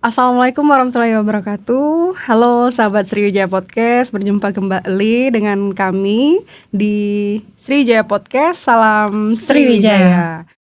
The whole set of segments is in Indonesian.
Assalamualaikum warahmatullahi wabarakatuh. Halo sahabat Sriwijaya Podcast, berjumpa kembali dengan kami di Sriwijaya Podcast. Salam Sriwijaya. Sriwijaya.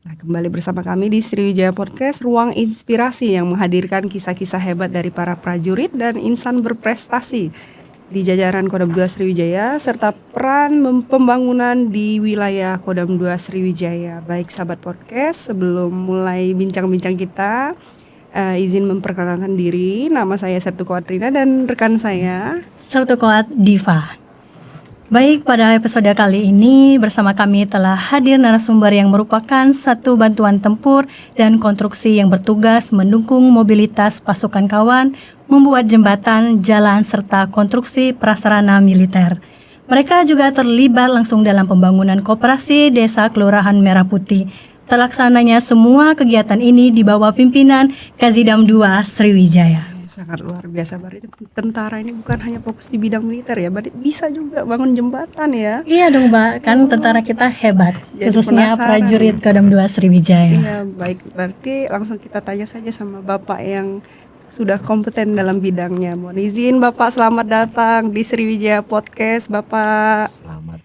Nah, kembali bersama kami di Sriwijaya Podcast, ruang inspirasi yang menghadirkan kisah-kisah hebat dari para prajurit dan insan berprestasi di jajaran Kodam 2 Sriwijaya serta peran pembangunan di wilayah Kodam 2 Sriwijaya. Baik sahabat podcast, sebelum mulai bincang-bincang kita, izin memperkenalkan diri. Nama saya Sertu Katrina dan rekan saya Sertu Koat Diva. Baik, pada episode kali ini bersama kami telah hadir narasumber yang merupakan satu bantuan tempur dan konstruksi yang bertugas mendukung mobilitas pasukan kawan, membuat jembatan, jalan, serta konstruksi prasarana militer. Mereka juga terlibat langsung dalam pembangunan koperasi Desa Kelurahan Merah Putih. Terlaksananya semua kegiatan ini di bawah pimpinan Kazidam 2 Sriwijaya. sangat luar biasa. Berarti tentara ini bukan hanya fokus di bidang militer ya, berarti bisa juga bangun jembatan ya. Iya dong Mbak, kan tentara kita hebat, Jadi khususnya penasaran. prajurit Kodam 2 Sriwijaya. Iya, baik. Berarti langsung kita tanya saja sama Bapak yang sudah kompeten dalam bidangnya. Mohon izin Bapak, selamat datang di Sriwijaya Podcast, Bapak. Selamat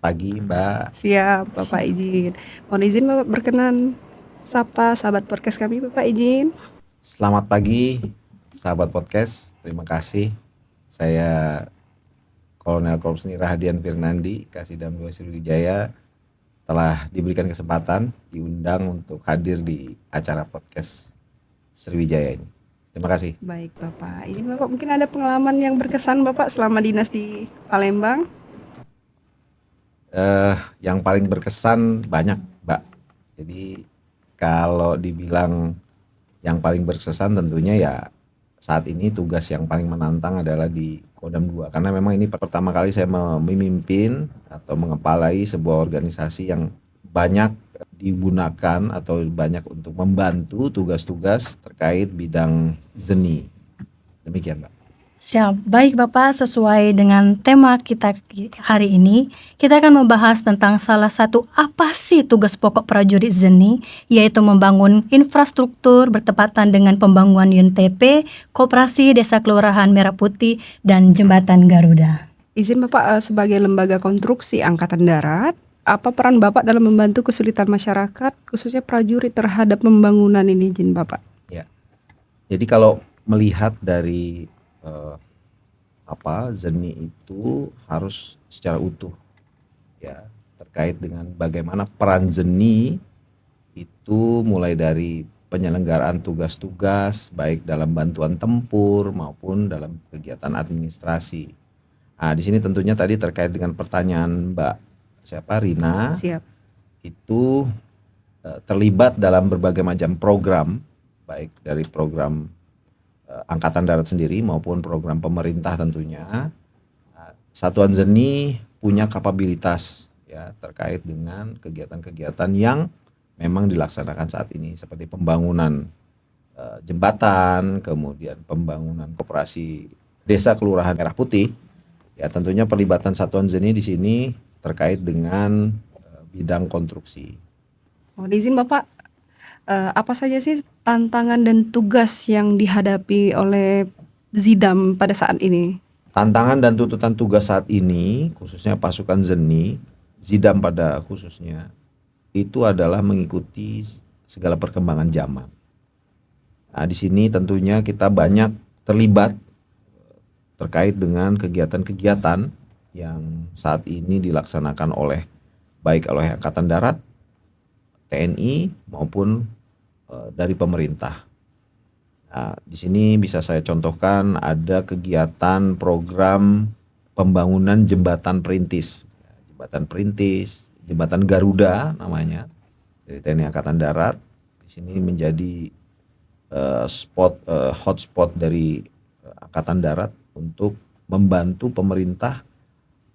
pagi Mbak. Siap, Bapak izin. Mohon izin Bapak berkenan sapa sahabat podcast kami, Bapak izin. Selamat pagi sahabat podcast. Terima kasih. Saya Kolonel Korps Rahadian Firnandi, Kasidam 2 Sriwijaya, telah diberikan kesempatan diundang untuk hadir di acara podcast Sriwijaya ini. Terima kasih. Baik Bapak, ini Bapak mungkin ada pengalaman yang berkesan Bapak selama dinas di Palembang? Yang paling berkesan banyak Mbak. Jadi kalau dibilang yang paling berkesan tentunya ya saat ini tugas yang paling menantang adalah di Kodam 2. Karena memang ini pertama kali saya memimpin atau mengepalai sebuah organisasi yang banyak digunakan atau banyak untuk membantu tugas-tugas terkait bidang seni. Demikian Mbak. Siap, baik Bapak, sesuai dengan tema kita hari ini, kita akan membahas tentang salah satu apa sih tugas pokok prajurit Zeni, yaitu membangun infrastruktur bertepatan dengan pembangunan YNTP, Koperasi Desa Kelurahan Merah Putih, dan Jembatan Garuda. Izin Bapak, sebagai lembaga konstruksi Angkatan Darat, apa peran Bapak dalam membantu kesulitan masyarakat, khususnya prajurit terhadap pembangunan ini, izin Bapak? Ya. Jadi kalau melihat dari Zeni itu harus secara utuh ya, terkait dengan bagaimana peran Zeni itu mulai dari penyelenggaraan tugas-tugas baik dalam bantuan tempur maupun dalam kegiatan administrasi. Nah, di sini tentunya tadi terkait dengan pertanyaan Mbak Rina. Siap. Itu terlibat dalam berbagai macam program, baik dari program Angkatan Darat sendiri maupun program pemerintah tentunya. Satuan Zeni punya kapabilitas ya terkait dengan kegiatan-kegiatan yang memang dilaksanakan saat ini seperti pembangunan jembatan, kemudian pembangunan koperasi Desa Kelurahan Merah Putih. Ya tentunya pelibatan Satuan Zeni di sini terkait dengan bidang konstruksi. Mohon izin Bapak, apa saja sih tantangan dan tugas yang dihadapi oleh Zidam pada saat ini? Tantangan dan tuntutan tugas saat ini, khususnya pasukan Zeni, Zidam pada khususnya, itu adalah mengikuti segala perkembangan zaman. Nah, di sini tentunya kita banyak terlibat terkait dengan kegiatan-kegiatan yang saat ini dilaksanakan oleh baik oleh Angkatan Darat, TNI maupun dari pemerintah. Nah, di sini bisa saya contohkan ada kegiatan program pembangunan jembatan perintis. Jembatan perintis, jembatan Garuda namanya dari TNI Angkatan Darat. Di sini menjadi hotspot dari Angkatan Darat untuk membantu pemerintah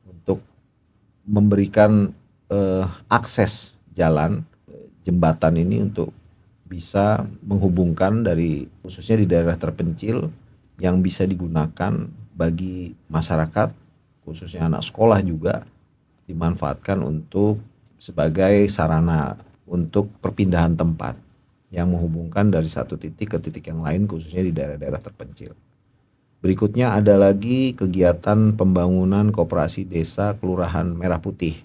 untuk memberikan akses jalan jembatan ini untuk bisa menghubungkan dari khususnya di daerah terpencil yang bisa digunakan bagi masyarakat, khususnya anak sekolah juga dimanfaatkan untuk sebagai sarana untuk perpindahan tempat yang menghubungkan dari satu titik ke titik yang lain, khususnya di daerah-daerah terpencil. Berikutnya ada lagi kegiatan pembangunan koperasi desa Kelurahan Merah Putih.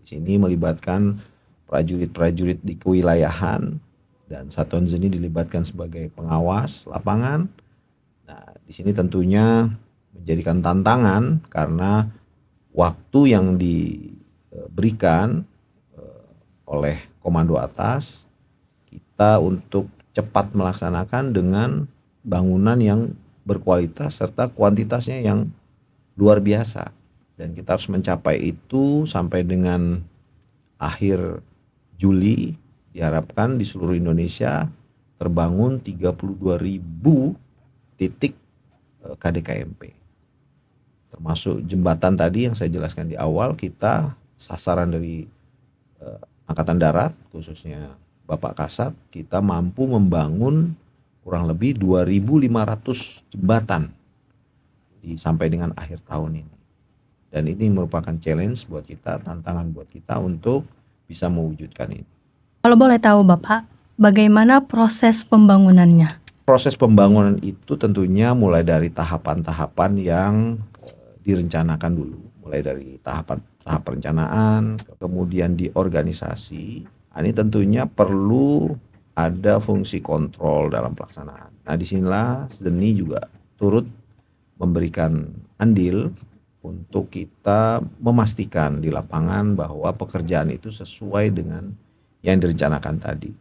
Di sini melibatkan prajurit-prajurit di kewilayahan dan Satuan Zeni dilibatkan sebagai pengawas lapangan. Nah, di sini tentunya menjadikan tantangan karena waktu yang diberikan oleh komando atas kita untuk cepat melaksanakan dengan bangunan yang berkualitas serta kuantitasnya yang luar biasa, dan kita harus mencapai itu sampai dengan akhir Juli. Diharapkan di seluruh Indonesia terbangun 32.000 titik KDKMP, termasuk jembatan tadi yang saya jelaskan di awal. Kita sasaran dari Angkatan Darat, khususnya Bapak Kasat, kita mampu membangun kurang lebih 2.500 jembatan sampai dengan akhir tahun ini. Dan ini merupakan challenge buat kita, tantangan buat kita untuk bisa mewujudkan ini. Kalau boleh tahu Bapak, bagaimana proses pembangunannya? Proses pembangunan itu tentunya mulai dari tahapan-tahapan yang direncanakan dulu, mulai dari tahap perencanaan, kemudian di organisasi. Ini tentunya perlu ada fungsi kontrol dalam pelaksanaan. Nah, disinilah Zeni juga turut memberikan andil untuk kita memastikan di lapangan bahwa pekerjaan itu sesuai dengan yang direncanakan tadi.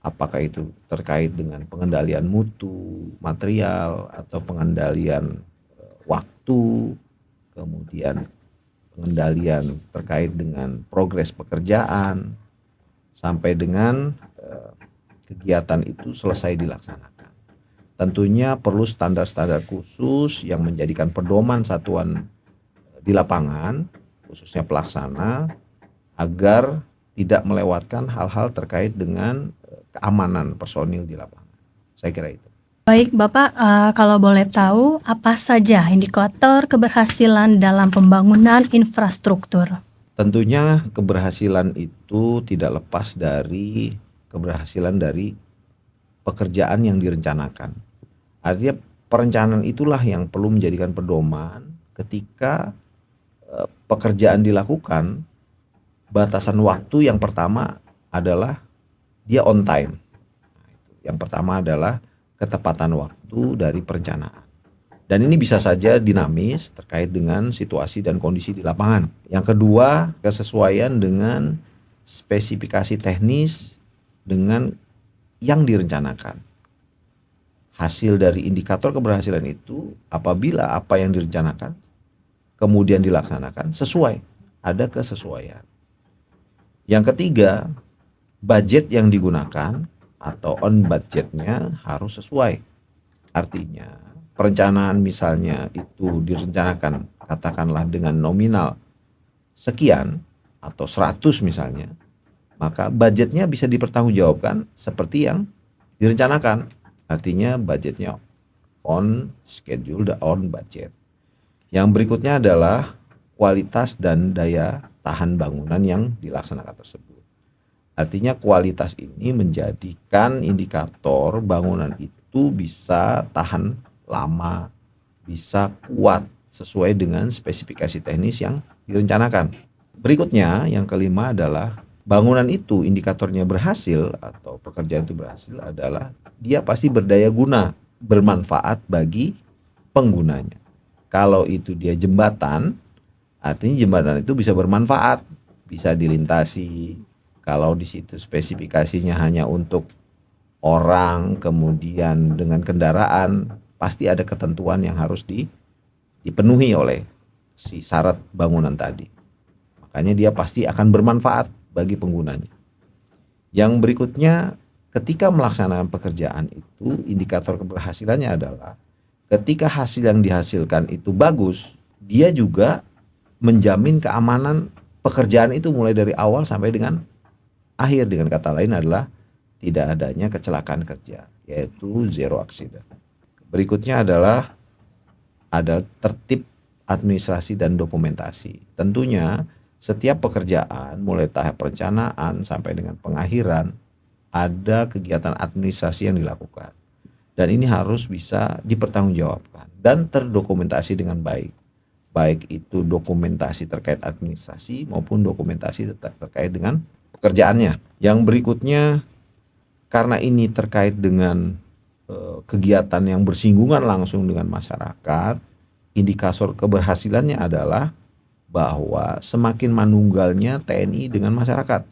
Apakah itu terkait dengan pengendalian mutu material atau pengendalian waktu, kemudian pengendalian terkait dengan progres pekerjaan, sampai dengan kegiatan itu selesai dilaksanakan. Tentunya perlu standar-standar khusus yang menjadikan pedoman satuan di lapangan, khususnya pelaksana, agar tidak melewatkan hal-hal terkait dengan keamanan personil di lapangan. Saya kira itu. Baik Bapak, kalau boleh tahu apa saja indikator keberhasilan dalam pembangunan infrastruktur? Tentunya keberhasilan itu tidak lepas dari keberhasilan dari pekerjaan yang direncanakan. Artinya perencanaan itulah yang perlu menjadikan pedoman ketika pekerjaan dilakukan. Batasan waktu yang pertama adalah dia on time. Yang pertama adalah ketepatan waktu dari perencanaan. Dan ini bisa saja dinamis terkait dengan situasi dan kondisi di lapangan. Yang kedua, kesesuaian dengan spesifikasi teknis dengan yang direncanakan. Hasil dari indikator keberhasilan itu apabila apa yang direncanakan kemudian dilaksanakan sesuai, ada kesesuaian. Yang ketiga, budget yang digunakan atau on budgetnya harus sesuai. Artinya perencanaan misalnya itu direncanakan katakanlah dengan nominal sekian atau 100 misalnya, maka budgetnya bisa dipertanggungjawabkan seperti yang direncanakan. Artinya budgetnya on schedule dan on budget. Yang berikutnya adalah kualitas dan daya tahan bangunan yang dilaksanakan tersebut. Artinya kualitas ini menjadikan indikator bangunan itu bisa tahan lama, bisa kuat sesuai dengan spesifikasi teknis yang direncanakan. Berikutnya yang kelima adalah bangunan itu indikatornya berhasil atau pekerjaan itu berhasil adalah dia pasti berdaya guna, bermanfaat bagi penggunanya. Kalau itu dia jembatan, artinya jembatan itu bisa bermanfaat, bisa dilintasi. Kalau di situ spesifikasinya hanya untuk orang, kemudian dengan kendaraan, pasti ada ketentuan yang harus dipenuhi oleh si syarat bangunan tadi. Makanya dia pasti akan bermanfaat bagi penggunanya. Yang berikutnya, ketika melaksanakan pekerjaan itu, indikator keberhasilannya adalah ketika hasil yang dihasilkan itu bagus, dia juga menjamin keamanan pekerjaan itu mulai dari awal sampai dengan akhir. Dengan kata lain adalah tidak adanya kecelakaan kerja, yaitu zero accident. Berikutnya adalah adalah tertib administrasi dan dokumentasi. Tentunya setiap pekerjaan mulai tahap perencanaan sampai dengan pengakhiran ada kegiatan administrasi yang dilakukan. Dan ini harus bisa dipertanggungjawabkan dan terdokumentasi dengan baik. Baik itu dokumentasi terkait administrasi maupun dokumentasi terkait dengan pekerjaannya. Yang berikutnya, karena ini terkait dengan kegiatan yang bersinggungan langsung dengan masyarakat, indikator keberhasilannya adalah bahwa semakin manunggalnya TNI dengan masyarakat.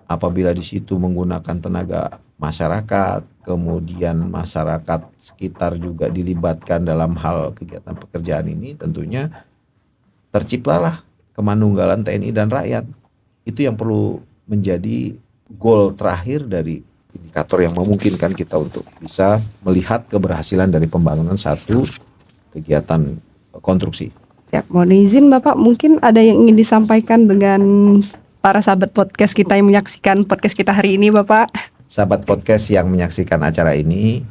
Apabila di situ menggunakan tenaga masyarakat, kemudian masyarakat sekitar juga dilibatkan dalam hal kegiatan pekerjaan ini, tentunya terciptalah kemanunggalan TNI dan rakyat. Itu yang perlu menjadi goal terakhir dari indikator yang memungkinkan kita untuk bisa melihat keberhasilan dari pembangunan satu kegiatan konstruksi. Ya, mohon izin Bapak, mungkin ada yang ingin disampaikan dengan para sahabat podcast kita yang menyaksikan podcast kita hari ini, Bapak. Sahabat podcast yang menyaksikan acara ini,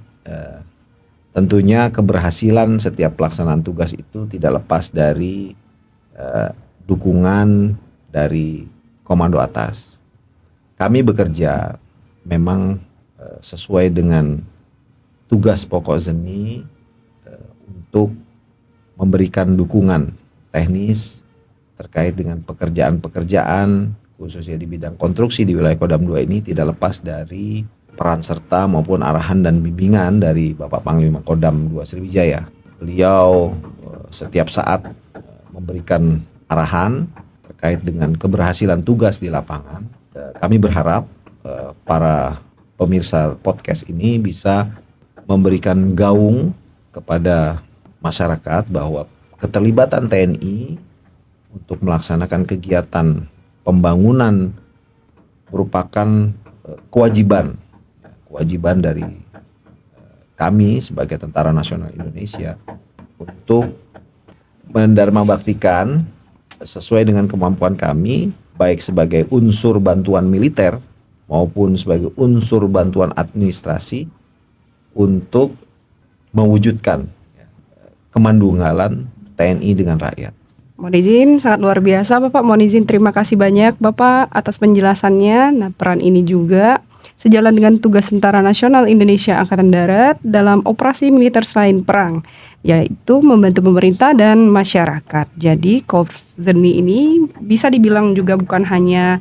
tentunya keberhasilan setiap pelaksanaan tugas itu tidak lepas dari dukungan dari komando atas. Kami bekerja memang sesuai dengan tugas pokok ZENI untuk memberikan dukungan teknis terkait dengan pekerjaan-pekerjaan khususnya di bidang konstruksi di wilayah Kodam 2 ini tidak lepas dari peran serta maupun arahan dan bimbingan dari Bapak Panglima Kodam 2 Sriwijaya. Beliau setiap saat memberikan arahan terkait dengan keberhasilan tugas di lapangan. Kami berharap para pemirsa podcast ini bisa memberikan gaung kepada masyarakat bahwa keterlibatan TNI untuk melaksanakan kegiatan pembangunan merupakan kewajiban dari kami sebagai Tentara Nasional Indonesia untuk mendarmabaktikan sesuai dengan kemampuan kami, baik sebagai unsur bantuan militer maupun sebagai unsur bantuan administrasi untuk mewujudkan kemandunggalan TNI dengan rakyat. Mohon izin, sangat luar biasa Bapak. Mohon izin, terima kasih banyak Bapak atas penjelasannya. Nah, peran ini juga sejalan dengan tugas Tentara Nasional Indonesia Angkatan Darat dalam operasi militer selain perang, yaitu membantu pemerintah dan masyarakat. Jadi Korps ZENI ini bisa dibilang juga bukan hanya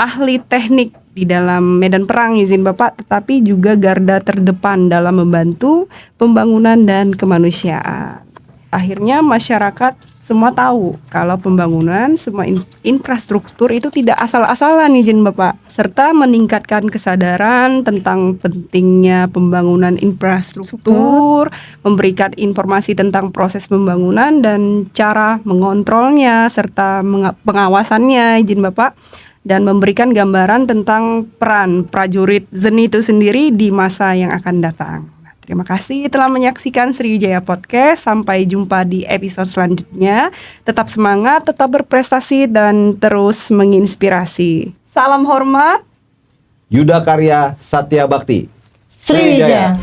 ahli teknik di dalam medan perang, izin Bapak, tetapi juga garda terdepan dalam membantu pembangunan dan kemanusiaan. Akhirnya masyarakat semua tahu kalau pembangunan semua infrastruktur itu tidak asal-asalan, izin Bapak, serta meningkatkan kesadaran tentang pentingnya pembangunan infrastruktur, memberikan informasi tentang proses pembangunan dan cara mengontrolnya serta pengawasannya, izin Bapak, dan memberikan gambaran tentang peran prajurit ZENI itu sendiri di masa yang akan datang. Terima kasih telah menyaksikan Sriwijaya Podcast. Sampai jumpa di episode selanjutnya. Tetap semangat, tetap berprestasi, dan terus menginspirasi. Salam hormat. Yuda Karya Satya Bakti. Sriwijaya.